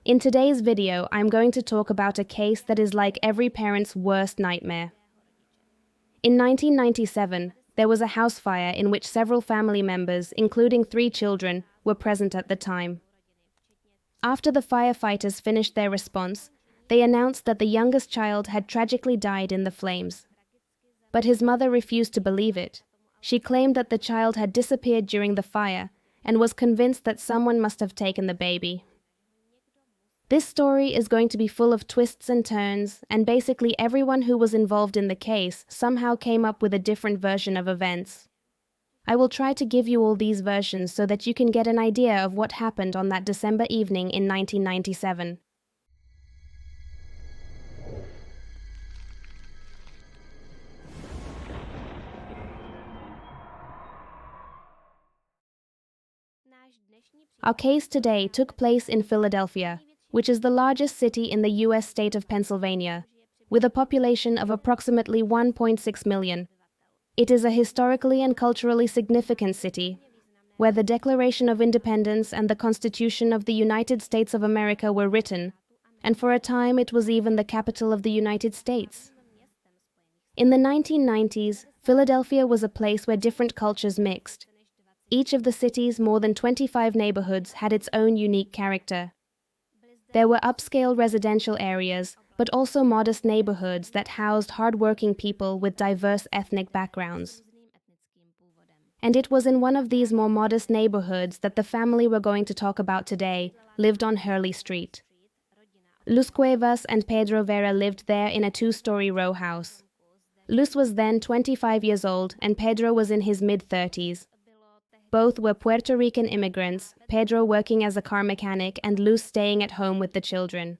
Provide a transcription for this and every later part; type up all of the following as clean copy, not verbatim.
In today's video, I'm going to talk about a case that is like every parent's worst nightmare. In 1997, there was a house fire in which several family members, including 3 children, were present at the time. After the firefighters finished their response, they announced that the youngest child had tragically died in the flames. But his mother refused to believe it. She claimed that the child had disappeared during the fire and was convinced that someone must have taken the baby. This story is going to be full of twists and turns, and basically everyone who was involved in the case somehow came up with a different version of events. I will try to give you all these versions so that you can get an idea of what happened on that December evening in 1997. Our case today took place in Philadelphia, which is the largest city in the U.S. state of Pennsylvania, with a population of approximately 1.6 million. It is a historically and culturally significant city, where the Declaration of Independence and the Constitution of the United States of America were written, and for a time it was even the capital of the United States. In the 1990s, Philadelphia was a place where different cultures mixed. Each of the city's more than 25 neighborhoods had its own unique character. There were upscale residential areas, but also modest neighborhoods that housed hard-working people with diverse ethnic backgrounds. And it was in one of these more modest neighborhoods that the family we're going to talk about today lived on Hurley Street. Luz Cuevas and Pedro Vera lived there in a 2-story row house. Luz was then 25 years old and Pedro was in his mid-30s. Both were Puerto Rican immigrants, Pedro working as a car mechanic and Luz staying at home with the children.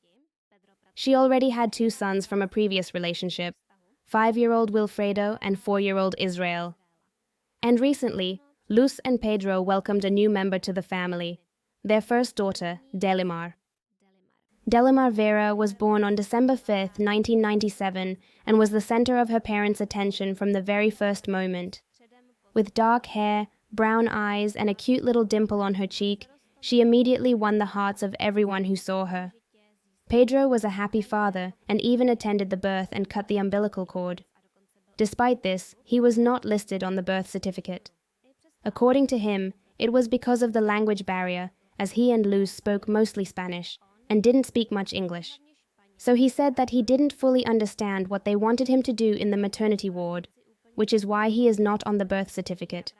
She already had 2 sons from a previous relationship, 5-year-old Wilfredo and 4-year-old Israel. And recently, Luz and Pedro welcomed a new member to the family, their first daughter, Delimar. Delimar Vera was born on December 5, 1997, and was the center of her parents' attention from the very first moment. With dark hair, brown eyes, and a cute little dimple on her cheek, she immediately won the hearts of everyone who saw her. Pedro was a happy father and even attended the birth and cut the umbilical cord. Despite this, he was not listed on the birth certificate. According to him, it was because of the language barrier, as he and Luz spoke mostly Spanish and didn't speak much English. So he said that he didn't fully understand what they wanted him to do in the maternity ward, which is why he is not on the birth certificate.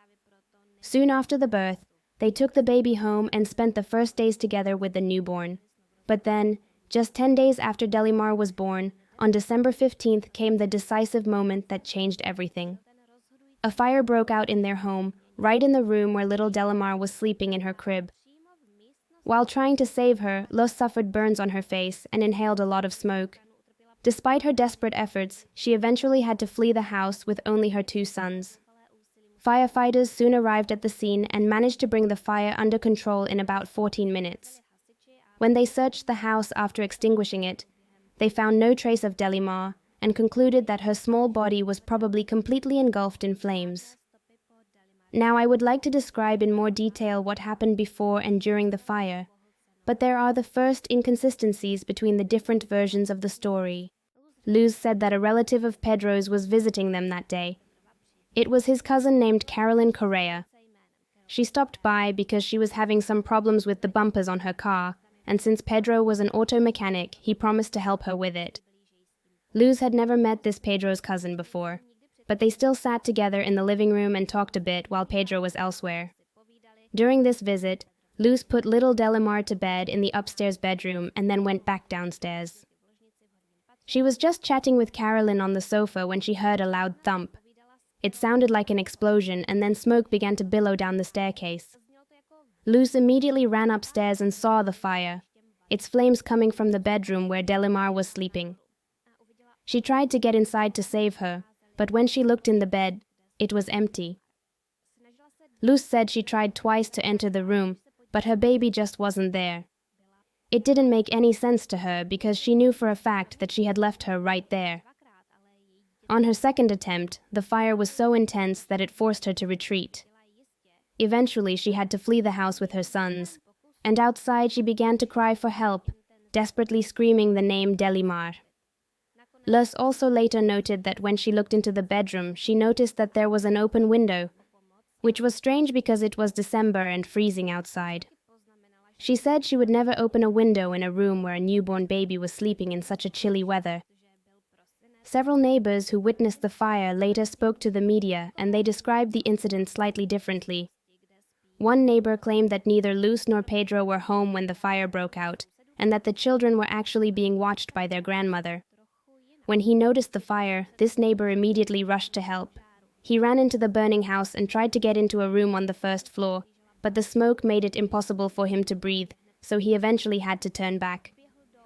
Soon after the birth, they took the baby home and spent the first days together with the newborn. But then, just 10 days after Delimar was born, on December 15th came the decisive moment that changed everything. A fire broke out in their home, right in the room where little Delimar was sleeping in her crib. While trying to save her, Luz suffered burns on her face and inhaled a lot of smoke. Despite her desperate efforts, she eventually had to flee the house with only her 2 sons. Firefighters soon arrived at the scene and managed to bring the fire under control in about 14 minutes. When they searched the house after extinguishing it, they found no trace of Delimar and concluded that her small body was probably completely engulfed in flames. Now I would like to describe in more detail what happened before and during the fire, but there are the first inconsistencies between the different versions of the story. Luz said that a relative of Pedro's was visiting them that day. It was his cousin named Carolyn Correa. She stopped by because she was having some problems with the bumpers on her car, and since Pedro was an auto mechanic, he promised to help her with it. Luz had never met this Pedro's cousin before, but they still sat together in the living room and talked a bit while Pedro was elsewhere. During this visit, Luz put little Delimar to bed in the upstairs bedroom and then went back downstairs. She was just chatting with Carolyn on the sofa when she heard a loud thump. It sounded like an explosion, and then smoke began to billow down the staircase. Luz immediately ran upstairs and saw the fire, its flames coming from the bedroom where Delimar was sleeping. She tried to get inside to save her, but when she looked in the bed, it was empty. Luz said she tried twice to enter the room, but her baby just wasn't there. It didn't make any sense to her because she knew for a fact that she had left her right there. On her second attempt, the fire was so intense that it forced her to retreat. Eventually, she had to flee the house with her sons, and outside she began to cry for help, desperately screaming the name Delimar. Luz also later noted that when she looked into the bedroom, she noticed that there was an open window, which was strange because it was December and freezing outside. She said she would never open a window in a room where a newborn baby was sleeping in such a chilly weather. Several neighbors who witnessed the fire later spoke to the media, and they described the incident slightly differently. One neighbor claimed that neither Luz nor Pedro were home when the fire broke out, and that the children were actually being watched by their grandmother. When he noticed the fire, this neighbor immediately rushed to help. He ran into the burning house and tried to get into a room on the first floor, but the smoke made it impossible for him to breathe, so he eventually had to turn back.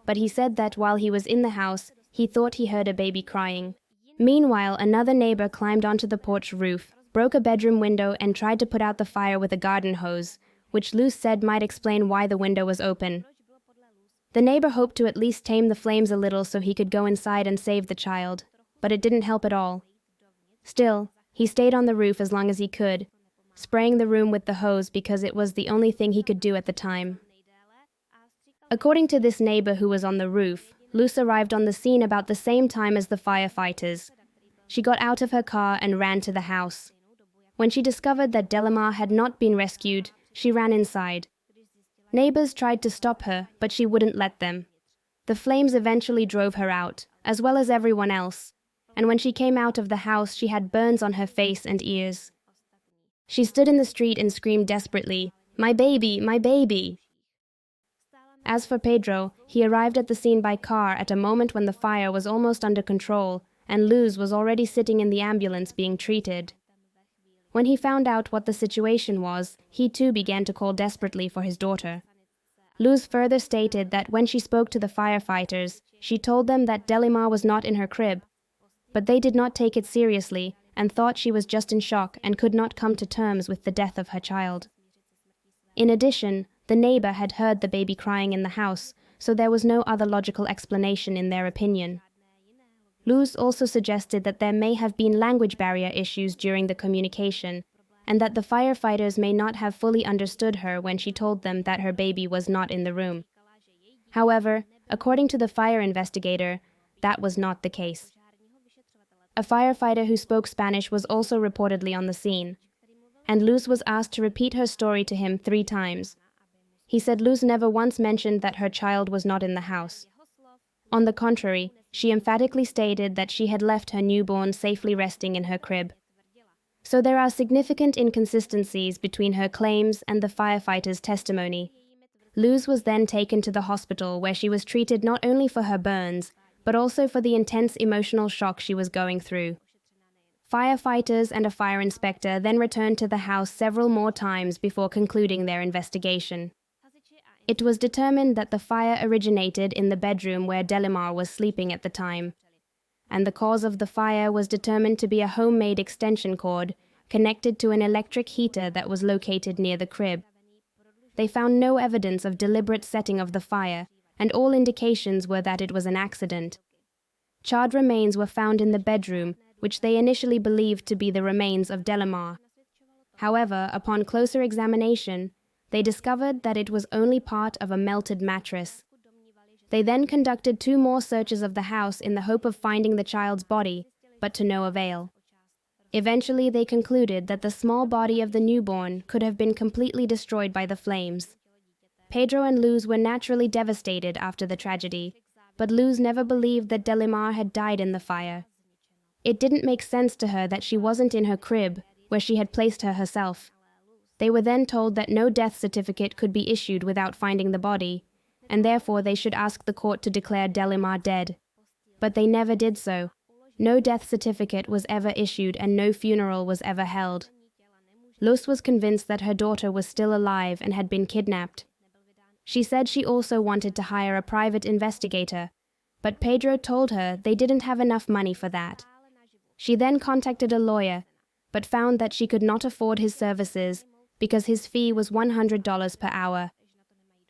But he said that while he was in the house, he thought he heard a baby crying. Meanwhile, another neighbor climbed onto the porch roof, broke a bedroom window, and tried to put out the fire with a garden hose, which Luz said might explain why the window was open. The neighbor hoped to at least tame the flames a little so he could go inside and save the child, but it didn't help at all. Still, he stayed on the roof as long as he could, spraying the room with the hose because it was the only thing he could do at the time. According to this neighbor who was on the roof, Luz arrived on the scene about the same time as the firefighters. She got out of her car and ran to the house. When she discovered that Delimar had not been rescued, she ran inside. Neighbors tried to stop her, but she wouldn't let them. The flames eventually drove her out, as well as everyone else, and when she came out of the house, she had burns on her face and ears. She stood in the street and screamed desperately, "My baby, my baby!" As for Pedro, he arrived at the scene by car at a moment when the fire was almost under control, and Luz was already sitting in the ambulance being treated. When he found out what the situation was, he too began to call desperately for his daughter. Luz further stated that when she spoke to the firefighters, she told them that Delimar was not in her crib, but they did not take it seriously and thought she was just in shock and could not come to terms with the death of her child. In addition, the neighbor had heard the baby crying in the house, so there was no other logical explanation in their opinion. Luz also suggested that there may have been language barrier issues during the communication, and that the firefighters may not have fully understood her when she told them that her baby was not in the room. However, according to the fire investigator, that was not the case. A firefighter who spoke Spanish was also reportedly on the scene, and Luz was asked to repeat her story to him 3 times. He said Luz never once mentioned that her child was not in the house. On the contrary, she emphatically stated that she had left her newborn safely resting in her crib. So there are significant inconsistencies between her claims and the firefighter's testimony. Luz was then taken to the hospital where she was treated not only for her burns, but also for the intense emotional shock she was going through. Firefighters and a fire inspector then returned to the house several more times before concluding their investigation. It was determined that the fire originated in the bedroom where Delimar was sleeping at the time, and the cause of the fire was determined to be a homemade extension cord connected to an electric heater that was located near the crib. They found no evidence of deliberate setting of the fire, and all indications were that it was an accident. Charred remains were found in the bedroom, which they initially believed to be the remains of Delimar. However, upon closer examination, they discovered that it was only part of a melted mattress. They then conducted 2 more searches of the house in the hope of finding the child's body, but to no avail. Eventually, they concluded that the small body of the newborn could have been completely destroyed by the flames. Pedro and Luz were naturally devastated after the tragedy, but Luz never believed that Delimar had died in the fire. It didn't make sense to her that she wasn't in her crib, where she had placed her herself. They were then told that no death certificate could be issued without finding the body, and therefore they should ask the court to declare Delimar dead. But they never did so. No death certificate was ever issued and no funeral was ever held. Luz was convinced that her daughter was still alive and had been kidnapped. She said she also wanted to hire a private investigator, but Pedro told her they didn't have enough money for that. She then contacted a lawyer, but found that she could not afford his services because his fee was $100 per hour.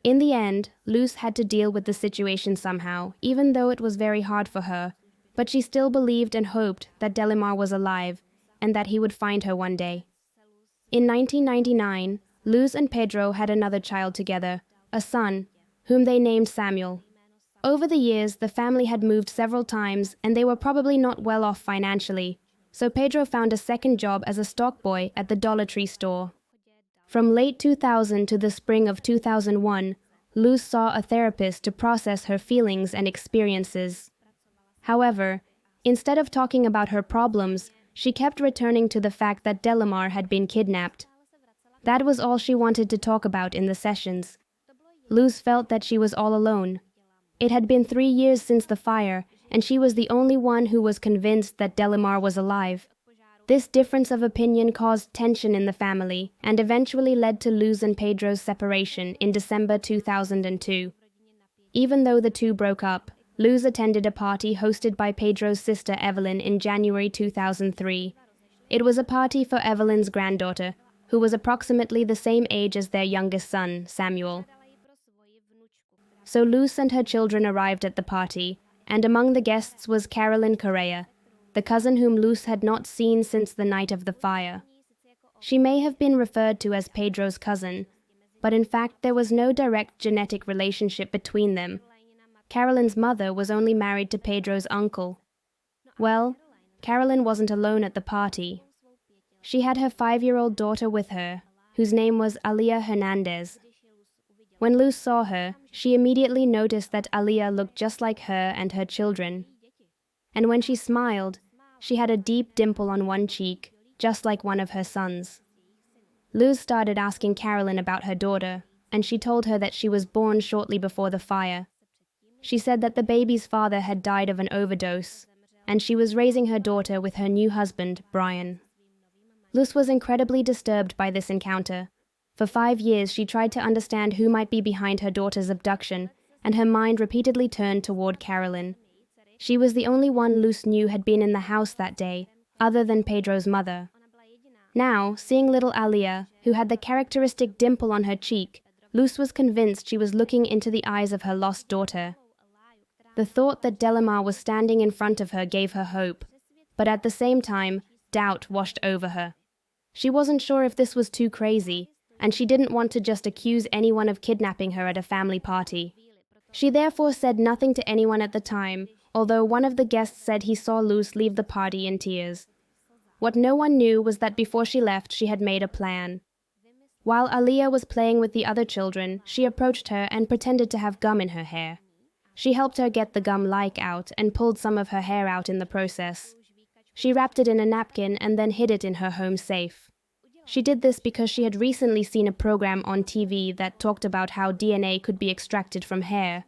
In the end, Luz had to deal with the situation somehow, even though it was very hard for her, but she still believed and hoped that Delimar was alive and that he would find her one day. In 1999, Luz and Pedro had another child together, a son, whom they named Samuel. Over the years, the family had moved several times and they were probably not well off financially, so Pedro found a second job as a stock boy at the Dollar Tree store. From late 2000 to the spring of 2001, Luz saw a therapist to process her feelings and experiences. However, instead of talking about her problems, she kept returning to the fact that Delimar had been kidnapped. That was all she wanted to talk about in the sessions. Luz felt that she was all alone. It had been 3 years since the fire, and she was the only one who was convinced that Delimar was alive. This difference of opinion caused tension in the family and eventually led to Luz and Pedro's separation in December 2002. Even though the two broke up, Luz attended a party hosted by Pedro's sister Evelyn in January 2003. It was a party for Evelyn's granddaughter, who was approximately the same age as their youngest son, Samuel. So Luz and her children arrived at the party, and among the guests was Carolyn Correa, the cousin whom Luz had not seen since the night of the fire. She may have been referred to as Pedro's cousin, but in fact there was no direct genetic relationship between them. Carolyn's mother was only married to Pedro's uncle. Well, Carolyn wasn't alone at the party. She had her 5-year-old daughter with her, whose name was Aaliyah Hernandez. When Luz saw her, she immediately noticed that Aaliyah looked just like her and her children. And when she smiled, she had a deep dimple on one cheek, just like one of her sons. Luz started asking Carolyn about her daughter, and she told her that she was born shortly before the fire. She said that the baby's father had died of an overdose, and she was raising her daughter with her new husband, Brian. Luz was incredibly disturbed by this encounter. For 5 years, she tried to understand who might be behind her daughter's abduction, and her mind repeatedly turned toward Carolyn. She was the only one Luz knew had been in the house that day, other than Pedro's mother. Now, seeing little Aaliyah, who had the characteristic dimple on her cheek, Luz was convinced she was looking into the eyes of her lost daughter. The thought that Delimar was standing in front of her gave her hope, but at the same time, doubt washed over her. She wasn't sure if this was too crazy, and she didn't want to just accuse anyone of kidnapping her at a family party. She therefore said nothing to anyone at the time, although one of the guests said he saw Luz leave the party in tears. What no one knew was that before she left, she had made a plan. While Aaliyah was playing with the other children, she approached her and pretended to have gum in her hair. She helped her get the gum-like out and pulled some of her hair out in the process. She wrapped it in a napkin and then hid it in her home safe. She did this because she had recently seen a program on TV that talked about how DNA could be extracted from hair.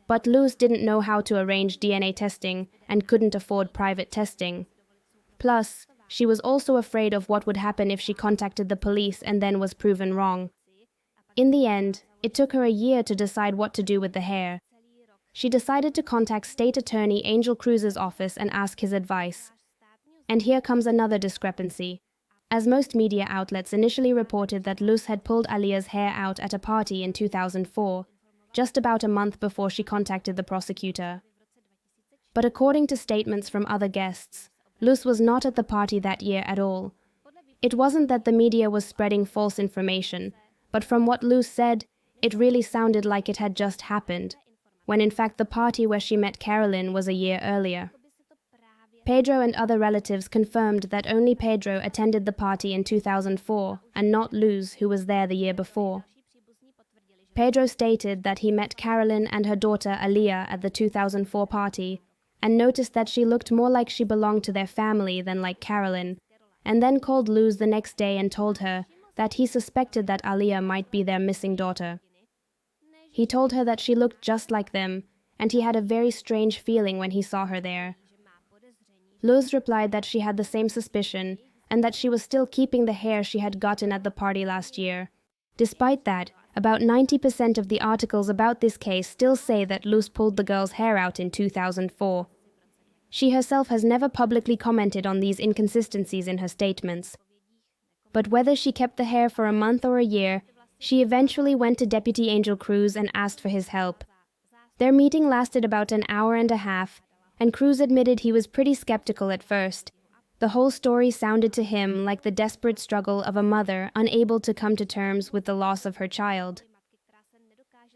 But Luz didn't know how to arrange DNA testing and couldn't afford private testing. Plus, she was also afraid of what would happen if she contacted the police and then was proven wrong. In the end, it took her a year to decide what to do with the hair. She decided to contact State Attorney Angel Cruz's office and ask his advice. And here comes another discrepancy. As most media outlets initially reported that Luz had pulled Aaliyah's hair out at a party in 2004, just about a month before she contacted the prosecutor. But according to statements from other guests, Luz was not at the party that year at all. It wasn't that the media was spreading false information, but from what Luz said, it really sounded like it had just happened, when in fact the party where she met Carolyn was a year earlier. Pedro and other relatives confirmed that only Pedro attended the party in 2004 and not Luz, who was there the year before. Pedro stated that he met Carolyn and her daughter Aaliyah at the 2004 party and noticed that she looked more like she belonged to their family than like Carolyn, and then called Luz the next day and told her that he suspected that Aaliyah might be their missing daughter. He told her that she looked just like them, and he had a very strange feeling when he saw her there. Luz replied that she had the same suspicion and that she was still keeping the hair she had gotten at the party last year. Despite that, about 90% of the articles about this case still say that Luz pulled the girl's hair out in 2004. She herself has never publicly commented on these inconsistencies in her statements. But whether she kept the hair for a month or a year, she eventually went to Deputy Angel Cruz and asked for his help. Their meeting lasted about an hour and a half, and Cruz admitted he was pretty skeptical at first. The whole story sounded to him like the desperate struggle of a mother unable to come to terms with the loss of her child.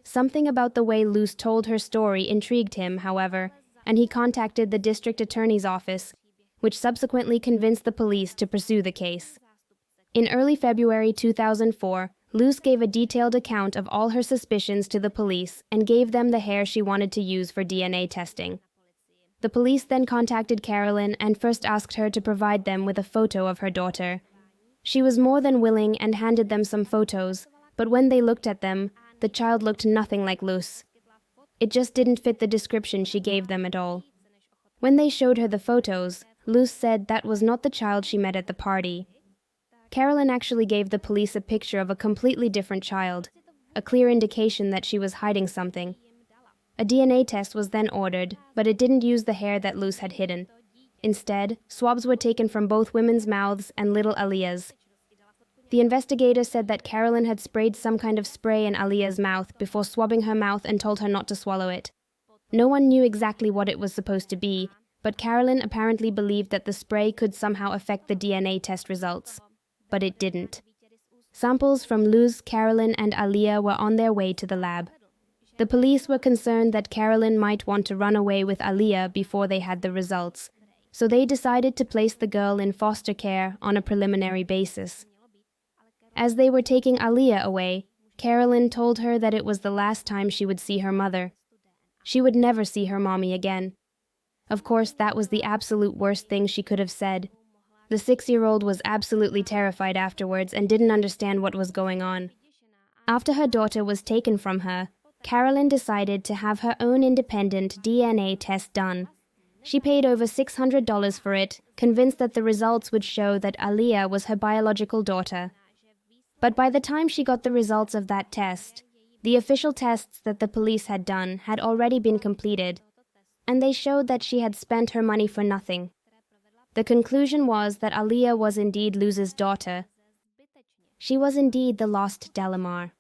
Something about the way Luz told her story intrigued him, however, and he contacted the district attorney's office, which subsequently convinced the police to pursue the case. In early February 2004, Luz gave a detailed account of all her suspicions to the police and gave them the hair she wanted to use for DNA testing. The police then contacted Carolyn and first asked her to provide them with a photo of her daughter. She was more than willing and handed them some photos, but when they looked at them, the child looked nothing like Luz. It just didn't fit the description she gave them at all. When they showed her the photos, Luz said that was not the child she met at the party. Carolyn actually gave the police a picture of a completely different child, a clear indication that she was hiding something. A DNA test was then ordered, but it didn't use the hair that Luz had hidden. Instead, swabs were taken from both women's mouths and little Aaliyah's. The investigator said that Carolyn had sprayed some kind of spray in Aaliyah's mouth before swabbing her mouth and told her not to swallow it. No one knew exactly what it was supposed to be, but Carolyn apparently believed that the spray could somehow affect the DNA test results. But it didn't. Samples from Luz, Carolyn, and Aaliyah were on their way to the lab. The police were concerned that Carolyn might want to run away with Aaliyah before they had the results, so they decided to place the girl in foster care on a preliminary basis. As they were taking Aaliyah away, Carolyn told her that it was the last time she would see her mother. She would never see her mommy again. Of course, that was the absolute worst thing she could have said. The 6-year-old was absolutely terrified afterwards and didn't understand what was going on. After her daughter was taken from her, Carolyn decided to have her own independent DNA test done. She paid over $600 for it, convinced that the results would show that Aaliyah was her biological daughter. But by the time she got the results of that test, the official tests that the police had done had already been completed, and they showed that she had spent her money for nothing. The conclusion was that Aaliyah was indeed Luz's daughter. She was indeed the lost Delimar.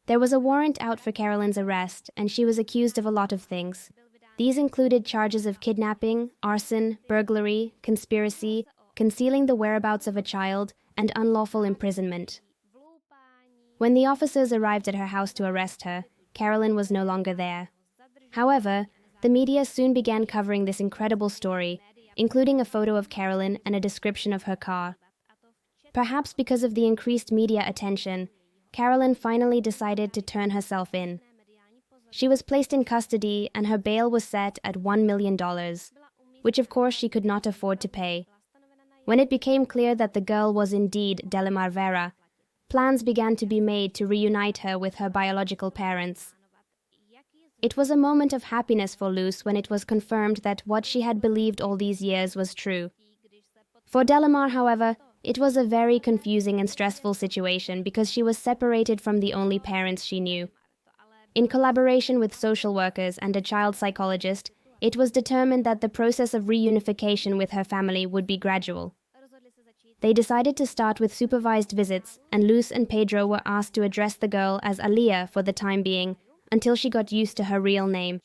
There was a warrant out for Carolyn's arrest, and she was accused of a lot of things. These included charges of kidnapping, arson, burglary, conspiracy, concealing the whereabouts of a child, and unlawful imprisonment. When the officers arrived at her house to arrest her, Carolyn was no longer there. However, the media soon began covering this incredible story, including a photo of Carolyn and a description of her car. Perhaps because of the increased media attention, Carolyn finally decided to turn herself in. She was placed in custody and her bail was set at $1 million, which of course she could not afford to pay. When it became clear that the girl was indeed Delimar Vera, plans began to be made to reunite her with her biological parents. It was a moment of happiness for Luz when it was confirmed that what she had believed all these years was true. For Delimar, however, it was a very confusing and stressful situation because she was separated from the only parents she knew. In collaboration with social workers and a child psychologist, it was determined that the process of reunification with her family would be gradual. They decided to start with supervised visits, and Luz and Pedro were asked to address the girl as Aaliyah for the time being, until she got used to her real name.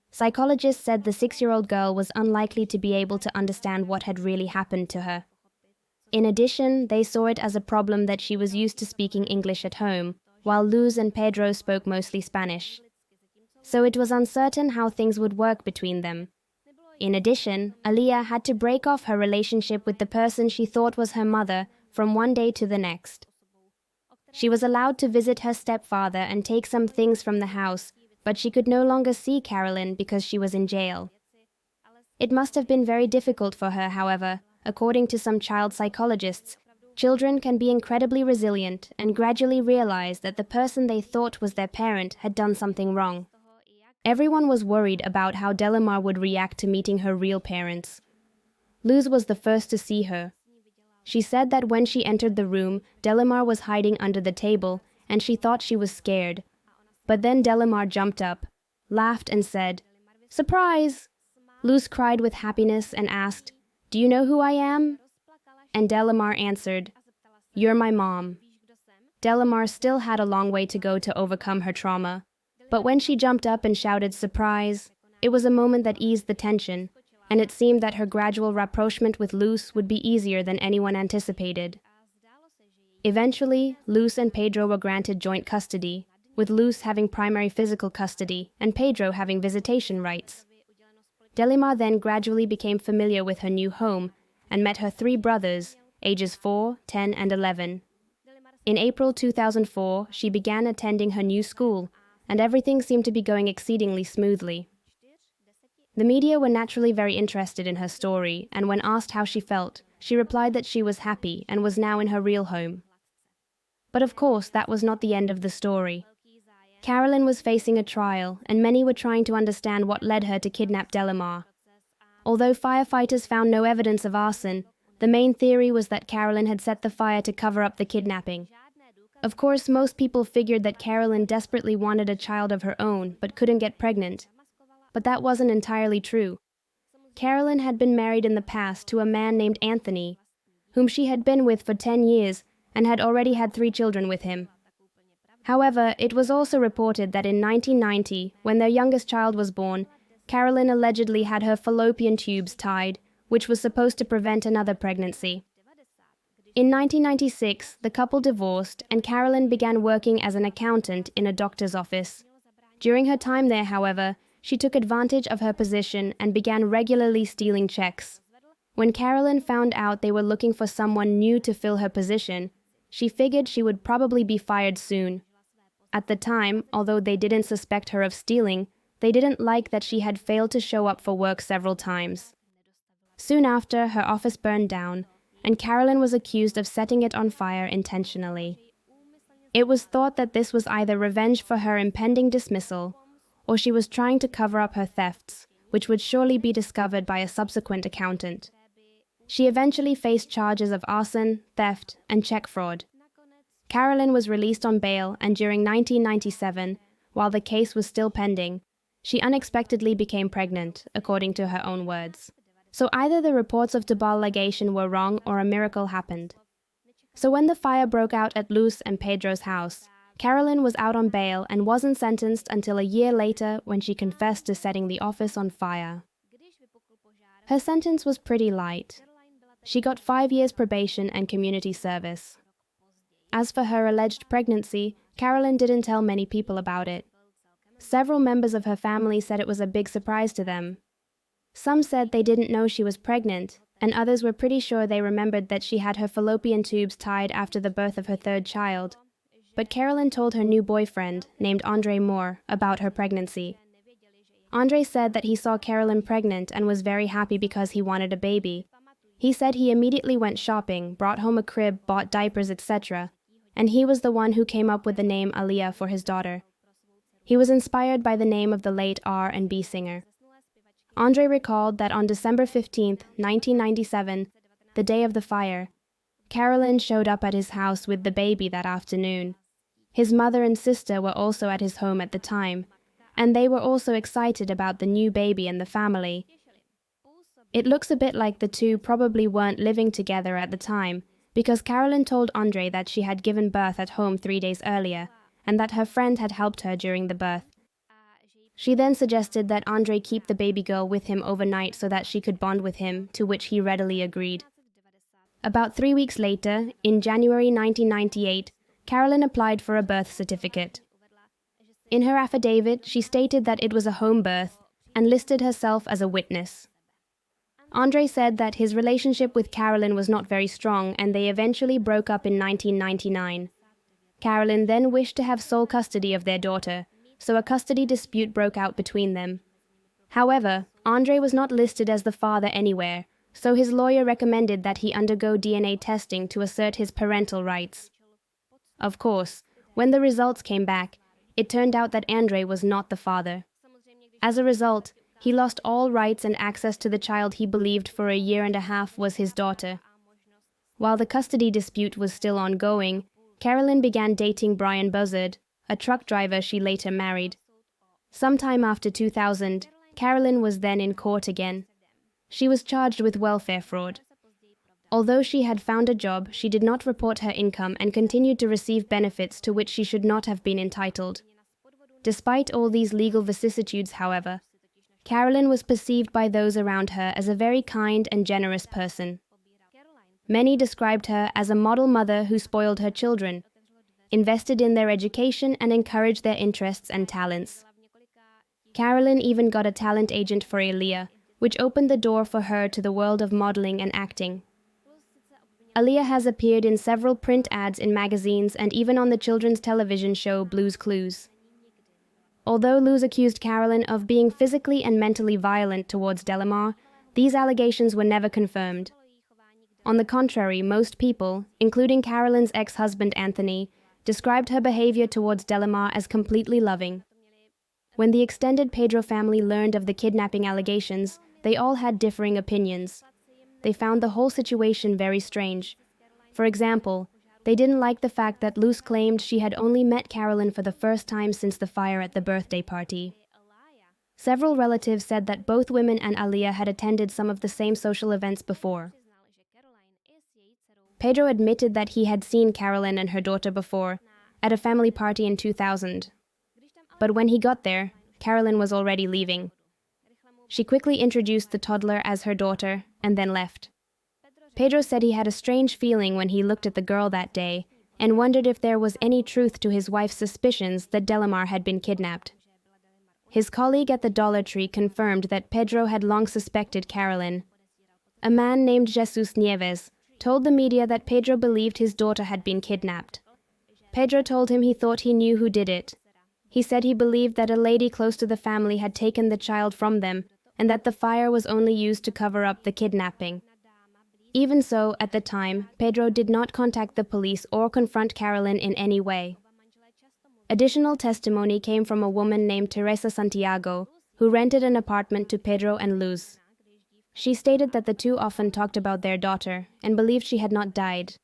Psychologists said the 6-year-old girl was unlikely to be able to understand what had really happened to her. In addition, they saw it as a problem that she was used to speaking English at home, while Luz and Pedro spoke mostly Spanish. So it was uncertain how things would work between them. In addition, Aaliyah had to break off her relationship with the person she thought was her mother from one day to the next. She was allowed to visit her stepfather and take some things from the house, but she could no longer see Carolyn because she was in jail. It must have been very difficult for her, however. According to some child psychologists, children can be incredibly resilient and gradually realize that the person they thought was their parent had done something wrong. Everyone was worried about how Delimar would react to meeting her real parents. Luz was the first to see her. She said that when she entered the room, Delimar was hiding under the table, and she thought she was scared. But then Delimar jumped up, laughed and said, "Surprise!" Luz cried with happiness and asked, "Do you know who I am?" And Delimar answered, "You're my mom." Delimar still had a long way to go to overcome her trauma. But when she jumped up and shouted surprise, it was a moment that eased the tension, and it seemed that her gradual rapprochement with Luz would be easier than anyone anticipated. Eventually, Luz and Pedro were granted joint custody, with Luz having primary physical custody and Pedro having visitation rights. Delimar then gradually became familiar with her new home and met her 3 brothers, ages 4, 10, and 11. In April 2004, she began attending her new school, and everything seemed to be going exceedingly smoothly. The media were naturally very interested in her story, and when asked how she felt, she replied that she was happy and was now in her real home. But of course, that was not the end of the story. Carolyn was facing a trial, and many were trying to understand what led her to kidnap Delimar. Although firefighters found no evidence of arson, the main theory was that Carolyn had set the fire to cover up the kidnapping. Of course, most people figured that Carolyn desperately wanted a child of her own, but couldn't get pregnant. But that wasn't entirely true. Carolyn had been married in the past to a man named Anthony, whom she had been with for 10 years and had already had 3 children with him. However, it was also reported that in 1990, when their youngest child was born, Carolyn allegedly had her fallopian tubes tied, which was supposed to prevent another pregnancy. In 1996, the couple divorced, and Carolyn began working as an accountant in a doctor's office. During her time there, however, she took advantage of her position and began regularly stealing checks. When Carolyn found out they were looking for someone new to fill her position, she figured she would probably be fired soon. At the time, although they didn't suspect her of stealing, they didn't like that she had failed to show up for work several times. Soon after, her office burned down, and Carolyn was accused of setting it on fire intentionally. It was thought that this was either revenge for her impending dismissal, or she was trying to cover up her thefts, which would surely be discovered by a subsequent accountant. She eventually faced charges of arson, theft, and check fraud. Carolyn was released on bail, and during 1997, while the case was still pending, she unexpectedly became pregnant, according to her own words. So either the reports of tubal ligation were wrong or a miracle happened. So when the fire broke out at Luz and Pedro's house, Carolyn was out on bail and wasn't sentenced until a year later when she confessed to setting the office on fire. Her sentence was pretty light. She got 5 years probation and community service. As for her alleged pregnancy, Carolyn didn't tell many people about it. Several members of her family said it was a big surprise to them. Some said they didn't know she was pregnant, and others were pretty sure they remembered that she had her fallopian tubes tied after the birth of her 3rd child. But Carolyn told her new boyfriend, named Andre Moore, about her pregnancy. Andre said that he saw Carolyn pregnant and was very happy because he wanted a baby. He said he immediately went shopping, brought home a crib, bought diapers, etc., and he was the one who came up with the name Aaliyah for his daughter. He was inspired by the name of the late R&B singer. Andre recalled that on December 15, 1997, the day of the fire, Carolyn showed up at his house with the baby that afternoon. His mother and sister were also at his home at the time, and they were also excited about the new baby and the family. It looks a bit like the two probably weren't living together at the time, because Carolyn told Andre that she had given birth at home 3 days earlier, and that her friend had helped her during the birth. She then suggested that Andre keep the baby girl with him overnight so that she could bond with him, to which he readily agreed. About 3 weeks later, in January 1998, Carolyn applied for a birth certificate. In her affidavit, she stated that it was a home birth and listed herself as a witness. Andre said that his relationship with Carolyn was not very strong and they eventually broke up in 1999. Carolyn then wished to have sole custody of their daughter, so a custody dispute broke out between them. However, Andre was not listed as the father anywhere, so his lawyer recommended that he undergo DNA testing to assert his parental rights. Of course, when the results came back, it turned out that Andre was not the father. As a result, he lost all rights and access to the child he believed for a year and a half was his daughter. While the custody dispute was still ongoing, Carolyn began dating Brian Buzzard, a truck driver she later married. Sometime after 2000, Carolyn was then in court again. She was charged with welfare fraud. Although she had found a job, she did not report her income and continued to receive benefits to which she should not have been entitled. Despite all these legal vicissitudes, however, Carolyn was perceived by those around her as a very kind and generous person. Many described her as a model mother who spoiled her children. invested in their education, and encouraged their interests and talents. Carolyn even got a talent agent for Aaliyah, which opened the door for her to the world of modeling and acting. Aaliyah has appeared in several print ads in magazines and even on the children's television show Blue's Clues. Although Luz accused Carolyn of being physically and mentally violent towards Delimar, these allegations were never confirmed. On the contrary, most people, including Carolyn's ex-husband Anthony, described her behavior towards Delimar as completely loving. When the extended Pedro family learned of the kidnapping allegations, they all had differing opinions. They found the whole situation very strange. For example, they didn't like the fact that Luz claimed she had only met Carolyn for the first time since the fire at the birthday party. Several relatives said that both women and Aaliyah had attended some of the same social events before. Pedro admitted that he had seen Carolyn and her daughter before, at a family party in 2000. But when he got there, Carolyn was already leaving. She quickly introduced the toddler as her daughter, and then left. Pedro said he had a strange feeling when he looked at the girl that day, and wondered if there was any truth to his wife's suspicions that Delimar had been kidnapped. His colleague at the Dollar Tree confirmed that Pedro had long suspected Carolyn. A man named Jesus Nieves told the media that Pedro believed his daughter had been kidnapped. Pedro told him he thought he knew who did it. He said he believed that a lady close to the family had taken the child from them, and that the fire was only used to cover up the kidnapping. Even so, at the time, Pedro did not contact the police or confront Carolyn in any way. Additional testimony came from a woman named Teresa Santiago, who rented an apartment to Pedro and Luz. She stated that the two often talked about their daughter and believed she had not died.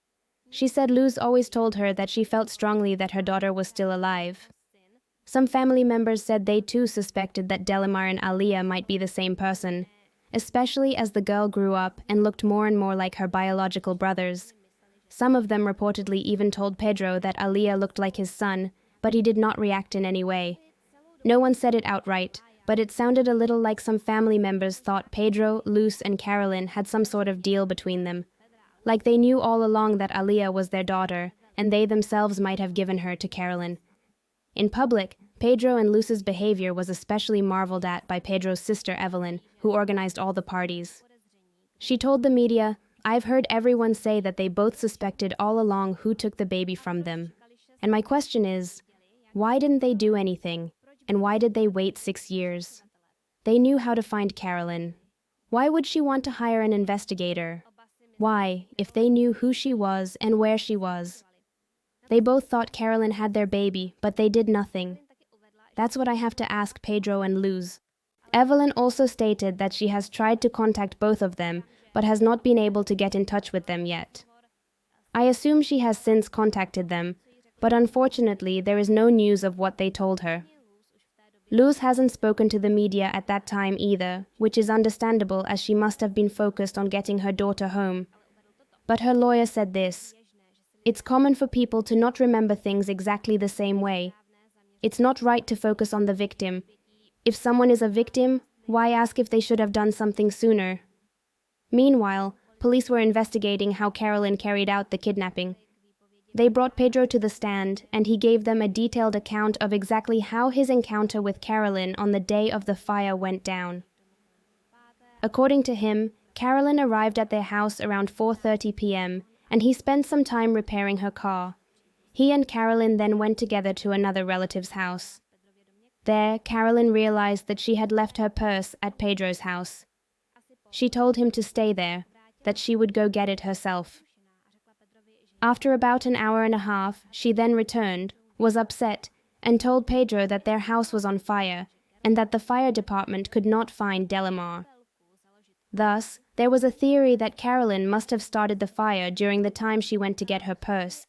She said Luz always told her that she felt strongly that her daughter was still alive. Some family members said they too suspected that Delimar and Aaliyah might be the same person, especially as the girl grew up and looked more and more like her biological brothers. Some of them reportedly even told Pedro that Aaliyah looked like his son, but he did not react in any way. No one said it outright, but it sounded a little like some family members thought Pedro, Luz, and Carolyn had some sort of deal between them. Like they knew all along that Aaliyah was their daughter, and they themselves might have given her to Carolyn. In public, Pedro and Luz's behavior was especially marveled at by Pedro's sister Evelyn, who organized all the parties. She told the media, "I've heard everyone say that they both suspected all along who took the baby from them. And my question is, why didn't they do anything? And why did they wait 6 years? They knew how to find Carolyn. Why would she want to hire an investigator? Why, if they knew who she was and where she was? They both thought Carolyn had their baby, but they did nothing. That's what I have to ask Pedro and Luz." Evelyn also stated that she has tried to contact both of them, but has not been able to get in touch with them yet. I assume she has since contacted them, but unfortunately there is no news of what they told her. Luz hasn't spoken to the media at that time either, which is understandable as she must have been focused on getting her daughter home. But her lawyer said this: "It's common for people to not remember things exactly the same way. It's not right to focus on the victim. If someone is a victim, why ask if they should have done something sooner?" Meanwhile, police were investigating how Carolyn carried out the kidnapping. They brought Pedro to the stand, and he gave them a detailed account of exactly how his encounter with Carolyn on the day of the fire went down. According to him, Carolyn arrived at their house around 4:30 p.m., and he spent some time repairing her car. He and Carolyn then went together to another relative's house. There, Carolyn realized that she had left her purse at Pedro's house. She told him to stay there, that she would go get it herself. After about an hour and a half, she then returned, was upset, and told Pedro that their house was on fire, and that the fire department could not find Delimar. Thus, there was a theory that Carolyn must have started the fire during the time she went to get her purse,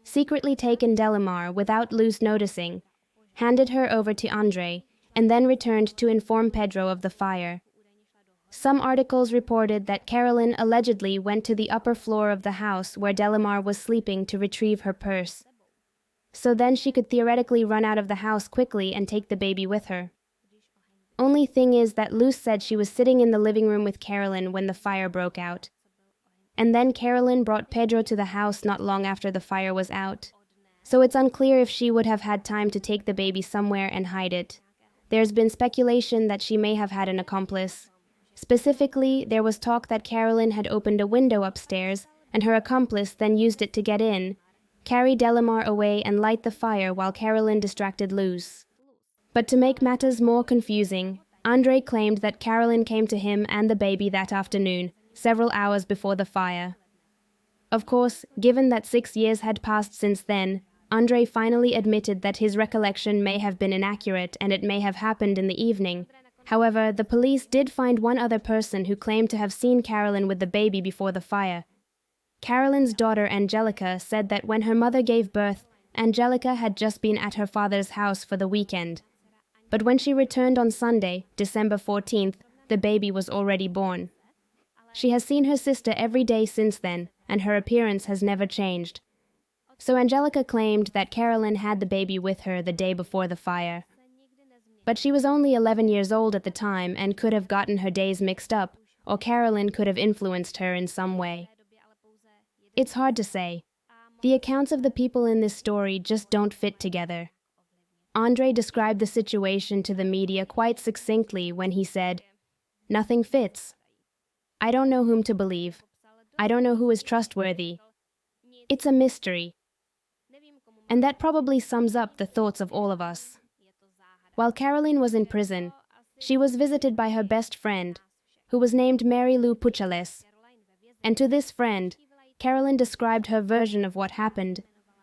secretly taken Delimar without Luz noticing, handed her over to Andre, and then returned to inform Pedro of the fire. Some articles reported that Carolyn allegedly went to the upper floor of the house where Delimar was sleeping to retrieve her purse. So then she could theoretically run out of the house quickly and take the baby with her. Only thing is that Luz said she was sitting in the living room with Carolyn when the fire broke out. And then Carolyn brought Pedro to the house not long after the fire was out. So it's unclear if she would have had time to take the baby somewhere and hide it. There's been speculation that she may have had an accomplice. Specifically, there was talk that Carolyn had opened a window upstairs, and her accomplice then used it to get in, carry Delimar away and light the fire while Carolyn distracted Luz. But to make matters more confusing, Andre claimed that Carolyn came to him and the baby that afternoon, several hours before the fire. Of course, given that 6 years had passed since then, Andre finally admitted that his recollection may have been inaccurate and it may have happened in the evening. However, the police did find one other person who claimed to have seen Carolyn with the baby before the fire. Carolyn's daughter Angelica said that when her mother gave birth, Angelica had just been at her father's house for the weekend. But when she returned on Sunday, December 14th, the baby was already born. She has seen her sister every day since then, and her appearance has never changed. So Angelica claimed that Carolyn had the baby with her the day before the fire. But she was only 11 years old at the time and could have gotten her days mixed up, or Carolyn could have influenced her in some way. It's hard to say. The accounts of the people in this story just don't fit together. Andre described the situation to the media quite succinctly when he said, "Nothing fits. I don't know whom to believe. I don't know who is trustworthy. It's a mystery." And that probably sums up the thoughts of all of us. While Carolyn was in prison, she was visited by her best friend, who was named Mary Lou Puchales. And to this friend, Carolyn described her version of what happened.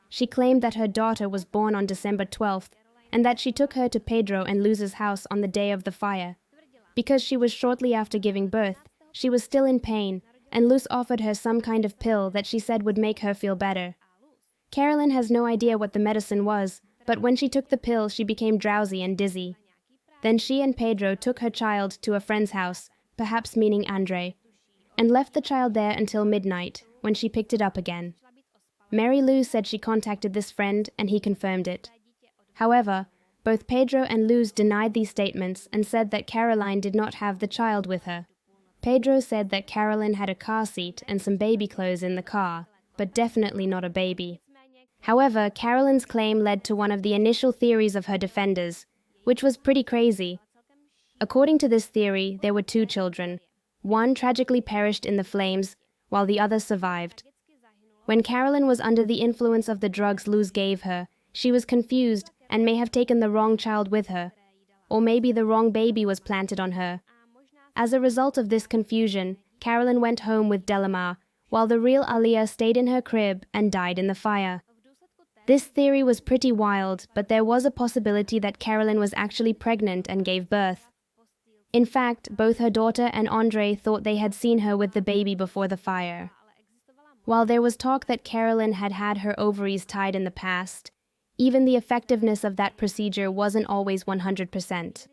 She claimed that her daughter was born on December 12th, and that she took her to Pedro and Luz's house on the day of the fire. Because she was shortly after giving birth, she was still in pain, and Luz offered her some kind of pill that she said would make her feel better. Carolyn has no idea what the medicine was, but when she took the pill, she became drowsy and dizzy. Then she and Pedro took her child to a friend's house, perhaps meaning Andre, and left the child there until midnight, when she picked it up again. Mary Lou said she contacted this friend, and he confirmed it. However, both Pedro and Luz denied these statements and said that Caroline did not have the child with her. Pedro said that Carolyn had a car seat and some baby clothes in the car, but definitely not a baby. However, Carolyn's claim led to one of the initial theories of her defenders, which was pretty crazy. According to this theory, there were 2 children. One tragically perished in the flames, while the other survived. When Carolyn was under the influence of the drugs Luz gave her, she was confused and may have taken the wrong child with her, or maybe the wrong baby was planted on her. As a result of this confusion, Carolyn went home with Delimar, while the real Aaliyah stayed in her crib and died in the fire. This theory was pretty wild, but there was a possibility that Carolyn was actually pregnant and gave birth. In fact, both her daughter and Andre thought they had seen her with the baby before the fire. While there was talk that Carolyn had had her ovaries tied in the past, even the effectiveness of that procedure wasn't always 100%.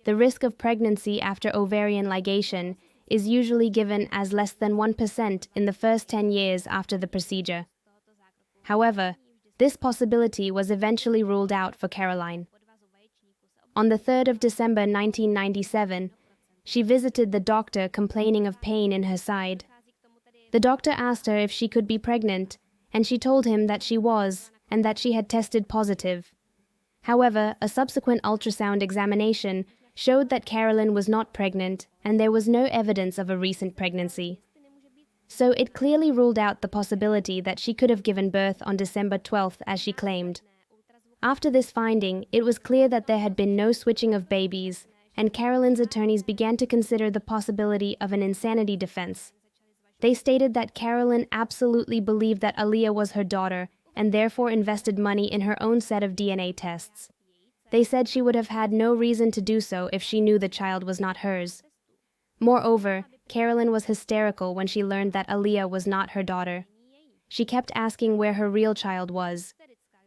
The risk of pregnancy after ovarian ligation is usually given as less than 1% in the first 10 years after the procedure. However, this possibility was eventually ruled out for Caroline. On the 3rd of December 1997, she visited the doctor complaining of pain in her side. The doctor asked her if she could be pregnant, and she told him that she was, and that she had tested positive. However, a subsequent ultrasound examination showed that Carolyn was not pregnant, and there was no evidence of a recent pregnancy. So it clearly ruled out the possibility that she could have given birth on December 12th as she claimed. After this finding, it was clear that there had been no switching of babies, and Carolyn's attorneys began to consider the possibility of an insanity defense. They stated that Carolyn absolutely believed that Aaliyah was her daughter, and therefore invested money in her own set of DNA tests. They said she would have had no reason to do so if she knew the child was not hers. Moreover, Carolyn was hysterical when she learned that Aaliyah was not her daughter. She kept asking where her real child was.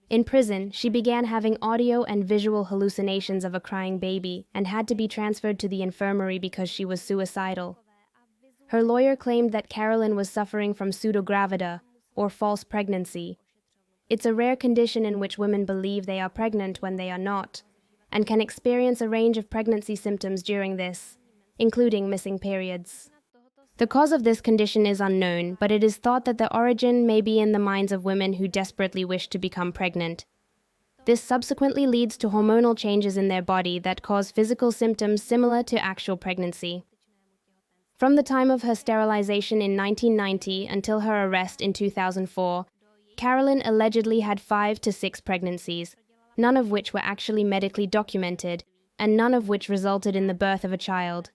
In prison, she began having audio and visual hallucinations of a crying baby and had to be transferred to the infirmary because she was suicidal. Her lawyer claimed that Carolyn was suffering from pseudogravida, or false pregnancy. It's a rare condition in which women believe they are pregnant when they are not, and can experience a range of pregnancy symptoms during this, including missing periods. The cause of this condition is unknown, but it is thought that the origin may be in the minds of women who desperately wish to become pregnant. This subsequently leads to hormonal changes in their body that cause physical symptoms similar to actual pregnancy. From the time of her sterilization in 1990 until her arrest in 2004, Carolyn allegedly had 5 to 6 pregnancies, none of which were actually medically documented, and none of which resulted in the birth of a child.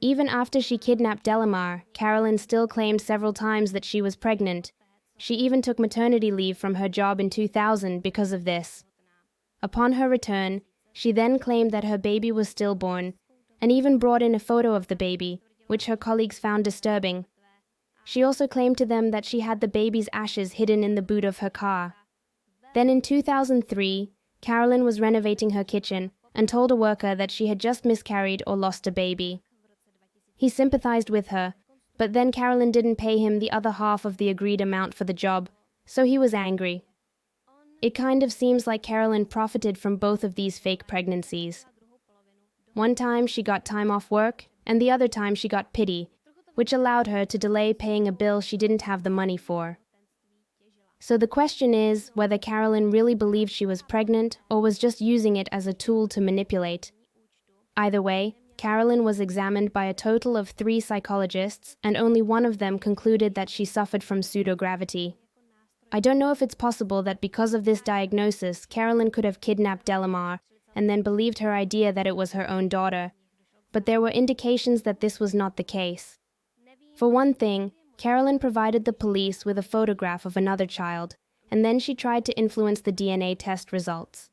Even after she kidnapped Delimar, Carolyn still claimed several times that she was pregnant. She even took maternity leave from her job in 2000 because of this. Upon her return, she then claimed that her baby was stillborn, and even brought in a photo of the baby, which her colleagues found disturbing. She also claimed to them that she had the baby's ashes hidden in the boot of her car. Then in 2003, Carolyn was renovating her kitchen and told a worker that she had just miscarried or lost a baby. He sympathized with her, but then Carolyn didn't pay him the other half of the agreed amount for the job, so he was angry. It kind of seems like Carolyn profited from both of these fake pregnancies. One time she got time off work, and the other time she got pity, which allowed her to delay paying a bill she didn't have the money for. So the question is whether Carolyn really believed she was pregnant or was just using it as a tool to manipulate. Either way, Carolyn was examined by a total of 3 psychologists, and only one of them concluded that she suffered from pseudogravity. I don't know if it's possible that because of this diagnosis, Carolyn could have kidnapped Delimar and then believed her idea that it was her own daughter, but there were indications that this was not the case. For one thing, Carolyn provided the police with a photograph of another child, and then she tried to influence the DNA test results.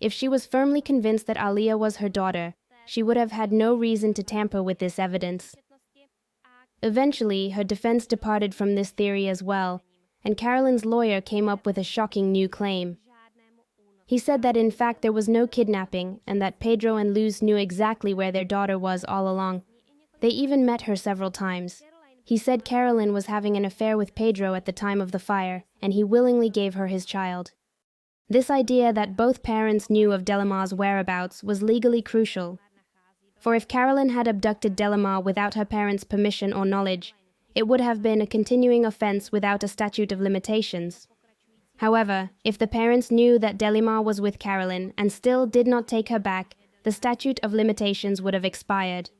If she was firmly convinced that Aaliyah was her daughter, she would have had no reason to tamper with this evidence. Eventually, her defense departed from this theory as well, and Carolyn's lawyer came up with a shocking new claim. He said that in fact there was no kidnapping and that Pedro and Luz knew exactly where their daughter was all along. They even met her several times. He said Carolyn was having an affair with Pedro at the time of the fire, and he willingly gave her his child. This idea that both parents knew of Delimar's whereabouts was legally crucial. For if Carolyn had abducted Delimar without her parents' permission or knowledge, it would have been a continuing offense without a statute of limitations. However, if the parents knew that Delimar was with Carolyn and still did not take her back, the statute of limitations would have expired.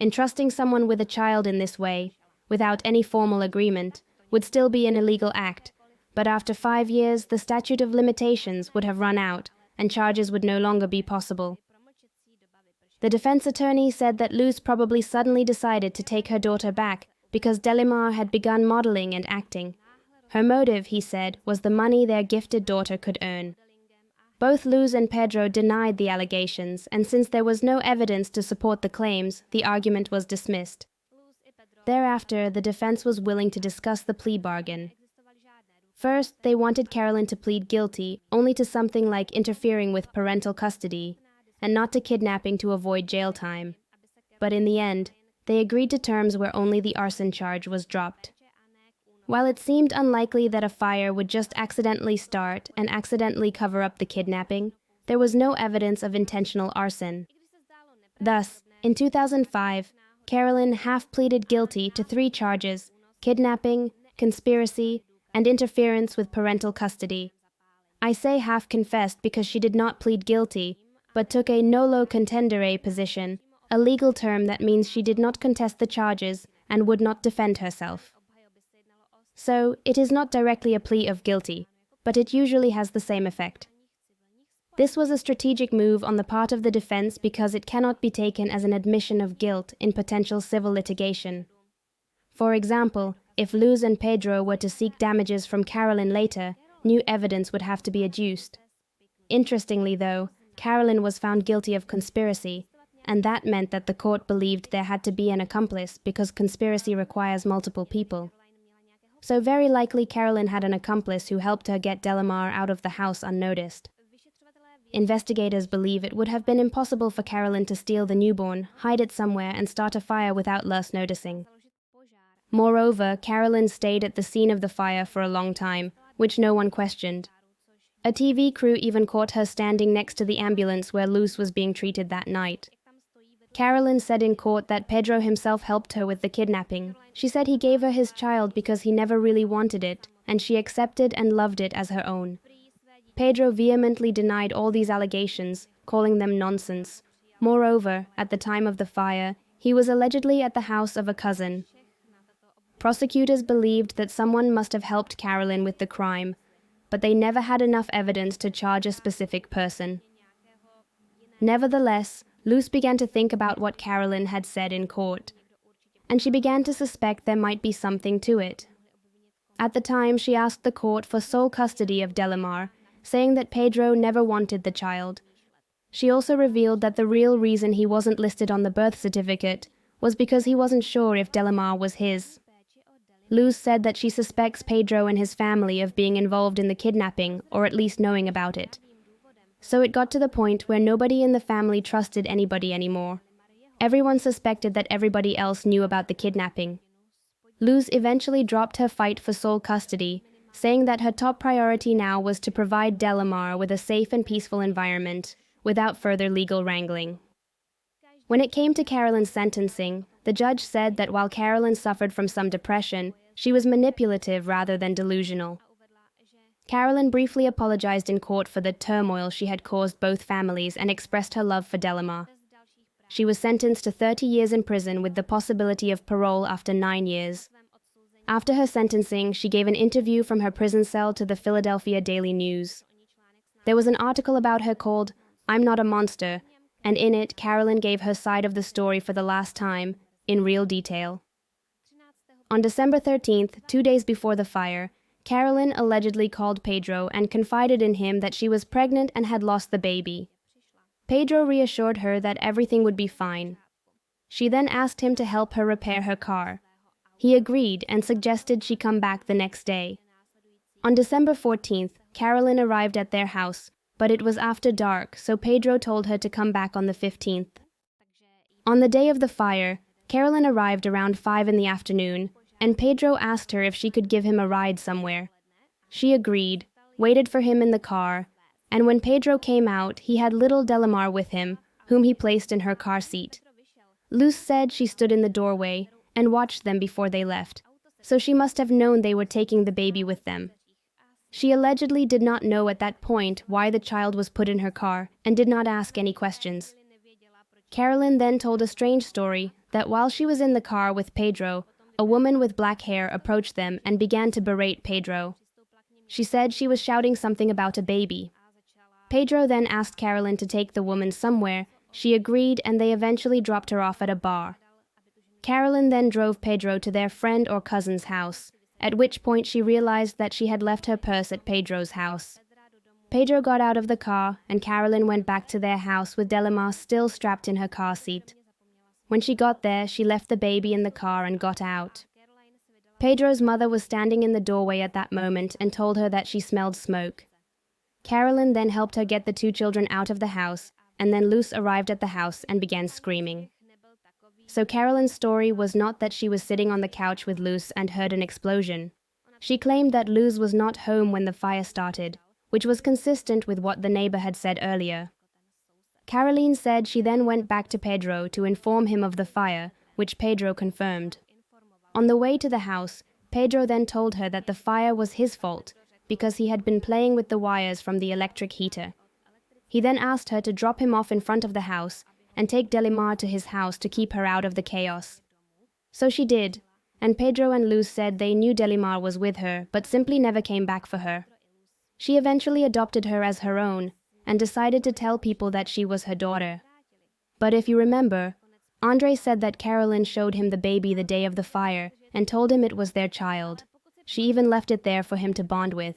Entrusting someone with a child in this way, without any formal agreement, would still be an illegal act, but after 5 years the statute of limitations would have run out and charges would no longer be possible. The defense attorney said that Luz probably suddenly decided to take her daughter back because Delimar had begun modeling and acting. Her motive, he said, was the money their gifted daughter could earn. Both Luz and Pedro denied the allegations, and since there was no evidence to support the claims, the argument was dismissed. Thereafter, the defense was willing to discuss the plea bargain. First, they wanted Carolyn to plead guilty only to something like interfering with parental custody, and not to kidnapping to avoid jail time. But in the end, they agreed to terms where only the arson charge was dropped. While it seemed unlikely that a fire would just accidentally start and accidentally cover up the kidnapping, there was no evidence of intentional arson. Thus, in 2005, Carolyn half-pleaded guilty to 3 charges: kidnapping, conspiracy, and interference with parental custody. I say half-confessed because she did not plead guilty, but took a nolo contendere position, a legal term that means she did not contest the charges and would not defend herself. So, it is not directly a plea of guilty, but it usually has the same effect. This was a strategic move on the part of the defense because it cannot be taken as an admission of guilt in potential civil litigation. For example, if Luz and Pedro were to seek damages from Carolyn later, new evidence would have to be adduced. Interestingly though, Carolyn was found guilty of conspiracy, and that meant that the court believed there had to be an accomplice because conspiracy requires multiple people. So very likely Carolyn had an accomplice who helped her get Delimar out of the house unnoticed. Investigators believe it would have been impossible for Carolyn to steal the newborn, hide it somewhere, and start a fire without Luz noticing. Moreover, Carolyn stayed at the scene of the fire for a long time, which no one questioned. A TV crew even caught her standing next to the ambulance where Luz was being treated that night. Carolyn said in court that Pedro himself helped her with the kidnapping. She said he gave her his child because he never really wanted it, and she accepted and loved it as her own. Pedro vehemently denied all these allegations, calling them nonsense. Moreover, at the time of the fire, he was allegedly at the house of a cousin. Prosecutors believed that someone must have helped Carolyn with the crime, but they never had enough evidence to charge a specific person. Nevertheless, Luz began to think about what Carolyn had said in court, and she began to suspect there might be something to it. At the time, she asked the court for sole custody of Delimar, saying that Pedro never wanted the child. She also revealed that the real reason he wasn't listed on the birth certificate was because he wasn't sure if Delimar was his. Luz said that she suspects Pedro and his family of being involved in the kidnapping, or at least knowing about it. So it got to the point where nobody in the family trusted anybody anymore. Everyone suspected that everybody else knew about the kidnapping. Luz eventually dropped her fight for sole custody, saying that her top priority now was to provide Delimar with a safe and peaceful environment, without further legal wrangling. When it came to Carolyn's sentencing, the judge said that while Carolyn suffered from some depression, she was manipulative rather than delusional. Carolyn briefly apologized in court for the turmoil she had caused both families and expressed her love for Delimar. She was sentenced to 30 years in prison with the possibility of parole after 9 years. After her sentencing, she gave an interview from her prison cell to the Philadelphia Daily News. There was an article about her called "I'm Not a Monster," and in it, Carolyn gave her side of the story for the last time, in real detail. On December 13th, 2 days before the fire, Carolyn allegedly called Pedro and confided in him that she was pregnant and had lost the baby. Pedro reassured her that everything would be fine. She then asked him to help her repair her car. He agreed and suggested she come back the next day. On December 14th, Carolyn arrived at their house, but it was after dark, so Pedro told her to come back on the 15th. On the day of the fire, Carolyn arrived around 5 in the afternoon, and Pedro asked her if she could give him a ride somewhere. She agreed, waited for him in the car, and when Pedro came out, he had little Delimar with him, whom he placed in her car seat. Luz said she stood in the doorway and watched them before they left, so she must have known they were taking the baby with them. She allegedly did not know at that point why the child was put in her car and did not ask any questions. Carolyn then told a strange story that while she was in the car with Pedro, a woman with black hair approached them and began to berate Pedro. She said she was shouting something about a baby. Pedro then asked Carolyn to take the woman somewhere. She agreed, and they eventually dropped her off at a bar. Carolyn then drove Pedro to their friend or cousin's house, at which point she realized that she had left her purse at Pedro's house. Pedro got out of the car, and Carolyn went back to their house with Delimar still strapped in her car seat. When she got there, she left the baby in the car and got out. Pedro's mother was standing in the doorway at that moment and told her that she smelled smoke. Carolyn then helped her get the 2 children out of the house, and then Luz arrived at the house and began screaming. So Carolyn's story was not that she was sitting on the couch with Luz and heard an explosion. She claimed that Luz was not home when the fire started, which was consistent with what the neighbor had said earlier. Caroline said she then went back to Pedro to inform him of the fire, which Pedro confirmed. On the way to the house, Pedro then told her that the fire was his fault because he had been playing with the wires from the electric heater. He then asked her to drop him off in front of the house and take Delimar to his house to keep her out of the chaos. So she did, and Pedro and Luz said they knew Delimar was with her but simply never came back for her. She eventually adopted her as her own and decided to tell people that she was her daughter. But if you remember, Andre said that Carolyn showed him the baby the day of the fire and told him it was their child. She even left it there for him to bond with.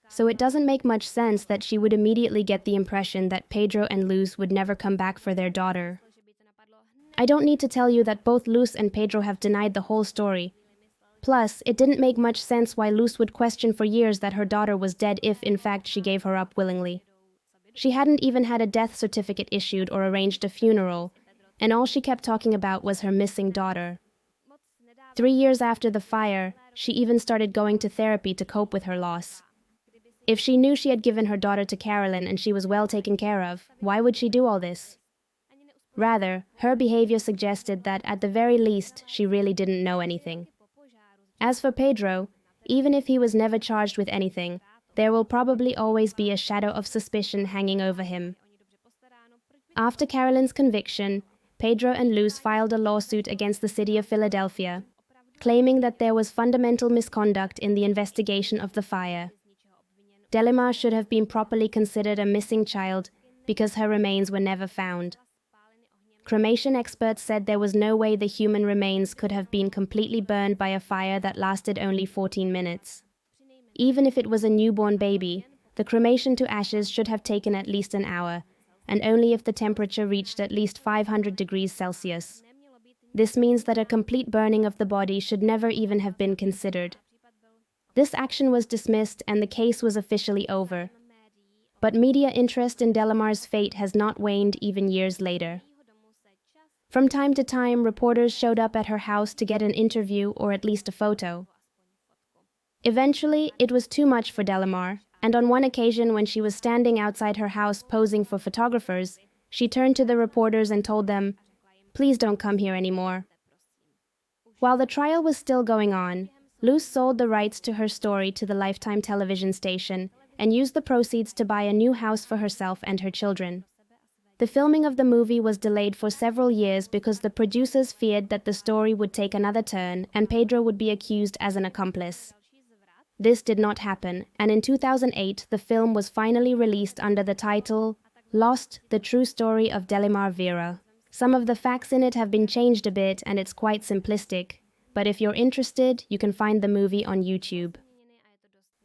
So it doesn't make much sense that she would immediately get the impression that Pedro and Luz would never come back for their daughter. I don't need to tell you that both Luz and Pedro have denied the whole story. Plus, it didn't make much sense why Luz would question for years that her daughter was dead if, in fact, she gave her up willingly. She hadn't even had a death certificate issued or arranged a funeral, and all she kept talking about was her missing daughter. 3 years after the fire, she even started going to therapy to cope with her loss. If she knew she had given her daughter to Carolyn and she was well taken care of, why would she do all this? Rather, her behavior suggested that at the very least, she really didn't know anything. As for Pedro, even if he was never charged with anything, there will probably always be a shadow of suspicion hanging over him. After Carolyn's conviction, Pedro and Luz filed a lawsuit against the city of Philadelphia, claiming that there was fundamental misconduct in the investigation of the fire. Delimar should have been properly considered a missing child because her remains were never found. Cremation experts said there was no way the human remains could have been completely burned by a fire that lasted only 14 minutes. Even if it was a newborn baby, the cremation to ashes should have taken at least an hour, and only if the temperature reached at least 500 degrees Celsius. This means that a complete burning of the body should never even have been considered. This action was dismissed and the case was officially over. But media interest in Delimar's fate has not waned even years later. From time to time, reporters showed up at her house to get an interview or at least a photo. Eventually, it was too much for Delimar, and on one occasion when she was standing outside her house posing for photographers, she turned to the reporters and told them, "Please don't come here anymore." While the trial was still going on, Luz sold the rights to her story to the Lifetime television station and used the proceeds to buy a new house for herself and her children. The filming of the movie was delayed for several years because the producers feared that the story would take another turn and Pedro would be accused as an accomplice. This did not happen, and in 2008 the film was finally released under the title Lost: The True Story of Delimar Vera. Some of the facts in it have been changed a bit and it's quite simplistic, but if you're interested, you can find the movie on YouTube.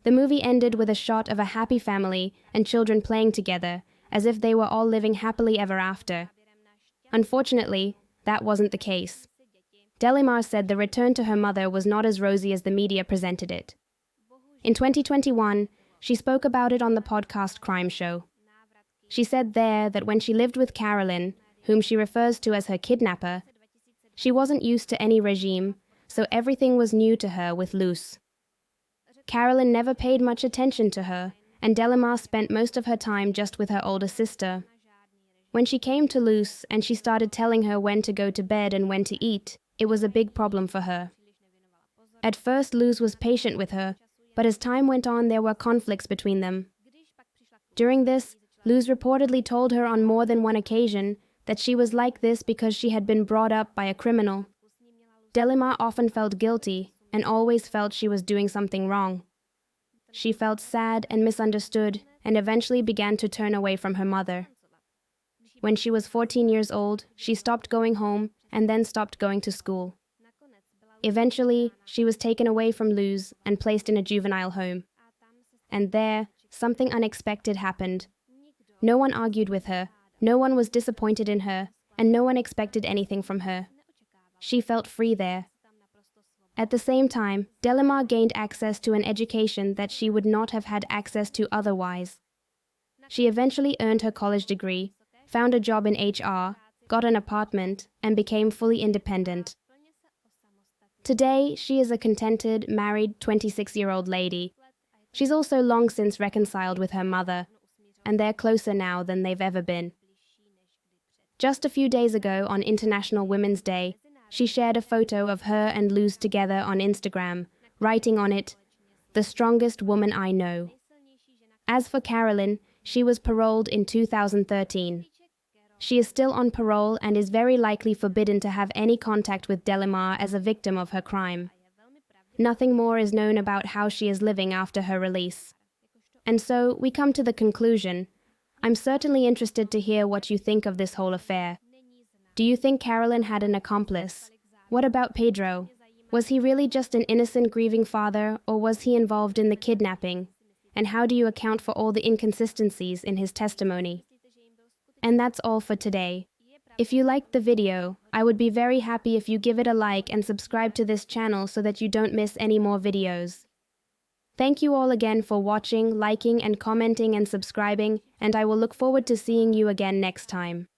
The movie ended with a shot of a happy family and children playing together, as if they were all living happily ever after. Unfortunately, that wasn't the case. Delimar said the return to her mother was not as rosy as the media presented it. In 2021, she spoke about it on the podcast Crime Show. She said there that when she lived with Carolyn, whom she refers to as her kidnapper, she wasn't used to any regime, so everything was new to her with Luz. Carolyn never paid much attention to her, and Delimar spent most of her time just with her older sister. When she came to Luz and she started telling her when to go to bed and when to eat, it was a big problem for her. At first, Luz was patient with her, but as time went on, there were conflicts between them. During this, Luz reportedly told her on more than one occasion that she was like this because she had been brought up by a criminal. Delimar often felt guilty and always felt she was doing something wrong. She felt sad and misunderstood and eventually began to turn away from her mother. When she was 14 years old, she stopped going home and then stopped going to school. Eventually, she was taken away from Luz and placed in a juvenile home. And there, something unexpected happened. No one argued with her, no one was disappointed in her, and no one expected anything from her. She felt free there. At the same time, Delimar gained access to an education that she would not have had access to otherwise. She eventually earned her college degree, found a job in HR, got an apartment, and became fully independent. Today, she is a contented, married, 26-year-old lady. She's also long since reconciled with her mother, and they're closer now than they've ever been. Just a few days ago, on International Women's Day, she shared a photo of her and Luz together on Instagram, writing on it, "The strongest woman I know." As for Carolyn, she was paroled in 2013. She is still on parole and is very likely forbidden to have any contact with Delimar as a victim of her crime. Nothing more is known about how she is living after her release. And so, we come to the conclusion. I'm certainly interested to hear what you think of this whole affair. Do you think Carolyn had an accomplice? What about Pedro? Was he really just an innocent grieving father, or was he involved in the kidnapping? And how do you account for all the inconsistencies in his testimony? And that's all for today. If you liked the video, I would be very happy if you give it a like and subscribe to this channel so that you don't miss any more videos. Thank you all again for watching, liking and commenting and subscribing, and I will look forward to seeing you again next time.